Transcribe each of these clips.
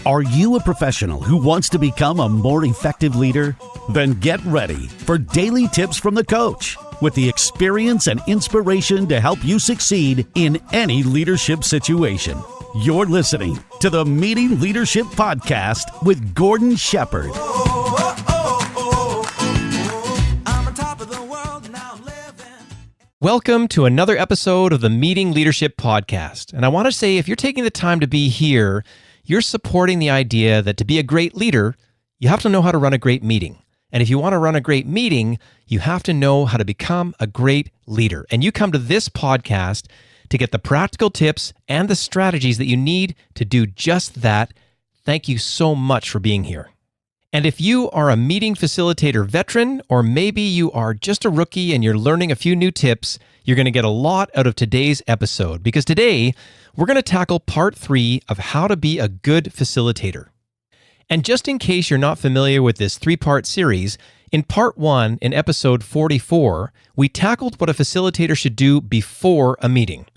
Are you a professional who wants to become a more effective leader? Then get ready for daily tips from the coach with the experience and inspiration to help you succeed in any leadership situation. You're listening to the Meeting Leadership Podcast with Gordon Shepherd. Welcome to another episode of the Meeting Leadership Podcast. And I want to say, if you're taking the time to be here, you're supporting the idea that to be a great leader, you have to know how to run a great meeting. And if you want to run a great meeting, you have to know how to become a great leader. And you come to this podcast to get the practical tips and the strategies that you need to do just that. Thank you so much for being here. And if you are a meeting facilitator veteran, or maybe you are just a rookie and you're learning a few new tips, you're going to get a lot out of today's episode, because today we're going to tackle part 3 of how to be a good facilitator. And just in case you're not familiar with this 3-part series, in part 1, in episode 44, we tackled what a facilitator should do before a meeting.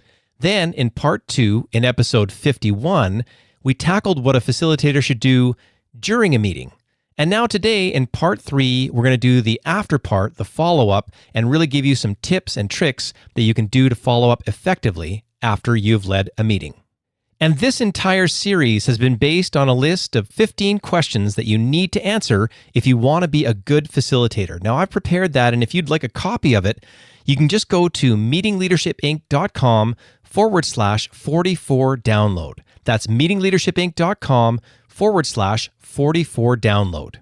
Then in part 2, in episode 51, we tackled what a facilitator should do during a meeting. And now today, in part 3, we're going to do the after part, the follow-up, and really give you some tips and tricks that you can do to follow up effectively after you've led a meeting. And this entire series has been based on a list of 15 questions that you need to answer if you want to be a good facilitator. Now, I've prepared that, and if you'd like a copy of it, you can just go to meetingleadershipinc.com/44 download. That's meetingleadershipinc.com/44 download.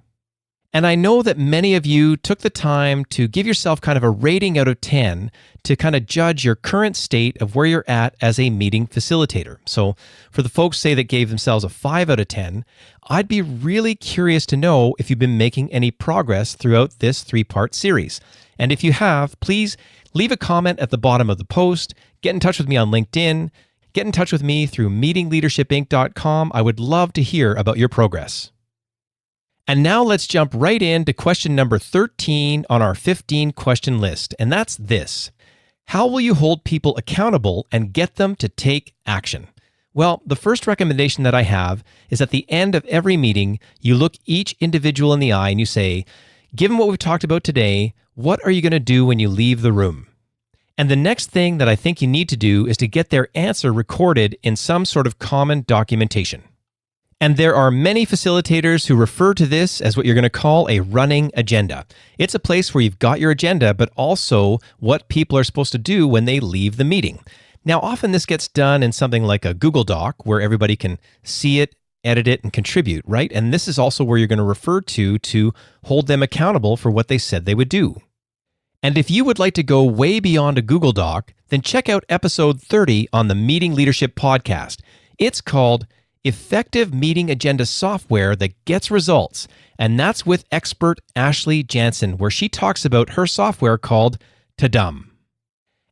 And I know that many of you took the time to give yourself kind of a rating out of 10 to kind of judge your current state of where you're at as a meeting facilitator. So for the folks, say, that gave themselves a 5 out of 10, I'd be really curious to know if you've been making any progress throughout this 3-part series. And if you have, please leave a comment at the bottom of the post, get in touch with me on LinkedIn, get in touch with me through meetingleadershipinc.com. I would love to hear about your progress. And now let's jump right into question number 13 on our 15-question list, and that's this. How will you hold people accountable and get them to take action? Well, the first recommendation that I have is at the end of every meeting, you look each individual in the eye and you say, given what we've talked about today, what are you going to do when you leave the room? And the next thing that I think you need to do is to get their answer recorded in some sort of common documentation. And there are many facilitators who refer to this as what you're going to call a running agenda. It's a place where you've got your agenda, but also what people are supposed to do when they leave the meeting. Now, often this gets done in something like a Google Doc where everybody can see it, edit it, and contribute, right? And this is also where you're going to refer to hold them accountable for what they said they would do. And if you would like to go way beyond a Google Doc, then check out episode 30 on the Meeting Leadership Podcast. It's called Effective Meeting Agenda Software That Gets Results, and that's with expert Ashley Jansen, where she talks about her software called Tadum.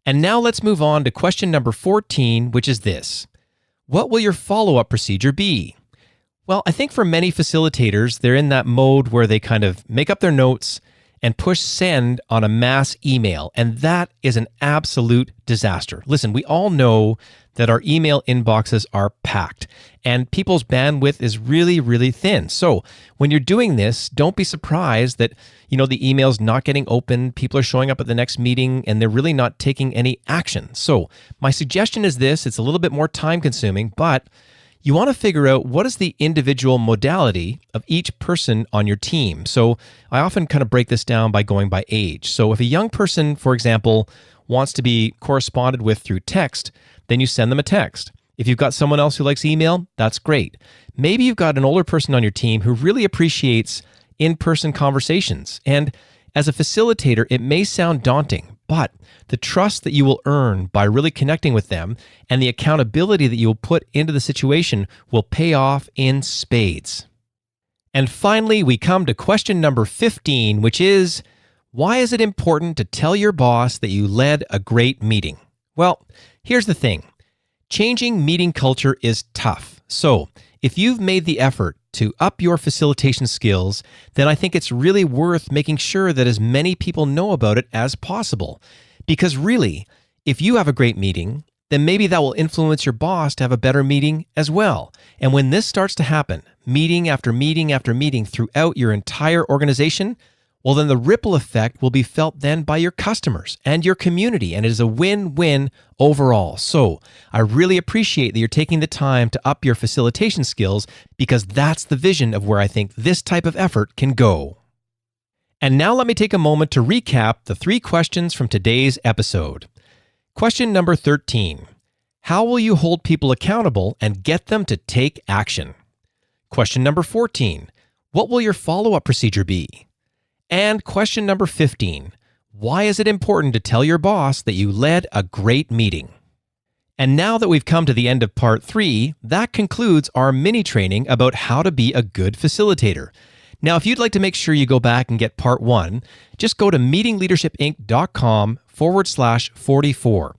And now let's move on to question number 14, which is this. What will your follow-up procedure be? Well, I think for many facilitators, they're in that mode where they kind of make up their notes and push send on a mass email, and that is an absolute disaster. Listen, we all know that our email inboxes are packed, and people's bandwidth is really, really thin. So when you're doing this, don't be surprised that, the email's not getting opened, people are showing up at the next meeting, and they're really not taking any action. So my suggestion is this, it's a little bit more time consuming, but you want to figure out what is the individual modality of each person on your team. So I often kind of break this down by going by age. So if a young person, for example, wants to be corresponded with through text, then you send them a text. If you've got someone else who likes email, that's great. Maybe you've got an older person on your team who really appreciates in-person conversations. And as a facilitator, it may sound daunting, but the trust that you will earn by really connecting with them and the accountability that you will put into the situation will pay off in spades. And finally, we come to question number 15, which is, why is it important to tell your boss that you led a great meeting? Well, here's the thing. Changing meeting culture is tough. So if you've made the effort to up your facilitation skills, then I think it's really worth making sure that as many people know about it as possible. Because really, if you have a great meeting then maybe that will influence your boss to have a better meeting as well. And when this starts to happen, meeting after meeting after meeting throughout your entire organization, well, then the ripple effect will be felt then by your customers and your community, and it is a win-win overall. So I really appreciate that you're taking the time to up your facilitation skills, because that's the vision of where I think this type of effort can go. And now let me take a moment to recap the 3 questions from today's episode. Question number 13. How will you hold people accountable and get them to take action? Question number 14. What will your follow-up procedure be? And question number 15. Why is it important to tell your boss that you led a great meeting? And now that we've come to the end of part 3, that concludes our mini training about how to be a good facilitator. Now, if you'd like to make sure you go back and get part 1, just go to meetingleadershipinc.com/44.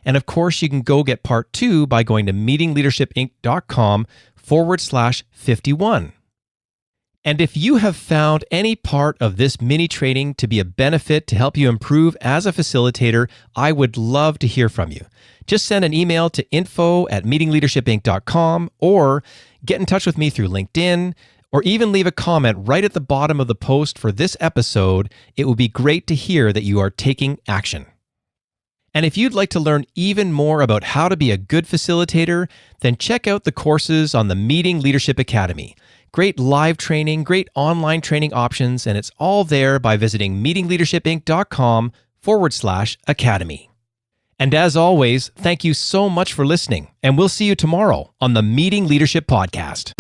And of course, you can go get part 2 by going to meetingleadershipinc.com/51. And if you have found any part of this mini training to be a benefit to help you improve as a facilitator, I would love to hear from you. Just send an email to info@meetingleadershipinc.com, or get in touch with me through LinkedIn, or even leave a comment right at the bottom of the post for this episode. It would be great to hear that you are taking action. And if you'd like to learn even more about how to be a good facilitator, then check out the courses on the Meeting Leadership Academy. Great live training, great online training options, and it's all there by visiting meetingleadershipinc.com/academy. And as always, thank you so much for listening, and we'll see you tomorrow on the Meeting Leadership Podcast.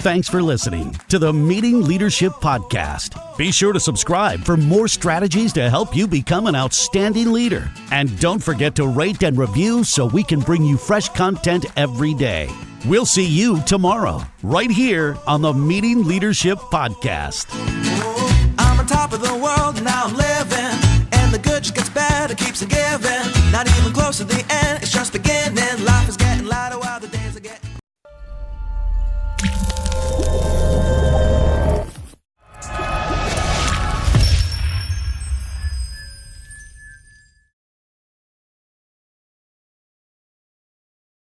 Thanks for listening to the Meeting Leadership Podcast. Be sure to subscribe for more strategies to help you become an outstanding leader. And don't forget to rate and review so we can bring you fresh content every day. We'll see you tomorrow, right here on the Meeting Leadership Podcast. I'm on top of the world and now I'm living, and the good just gets better, keeps on giving. Not even close to the end, it's just beginning.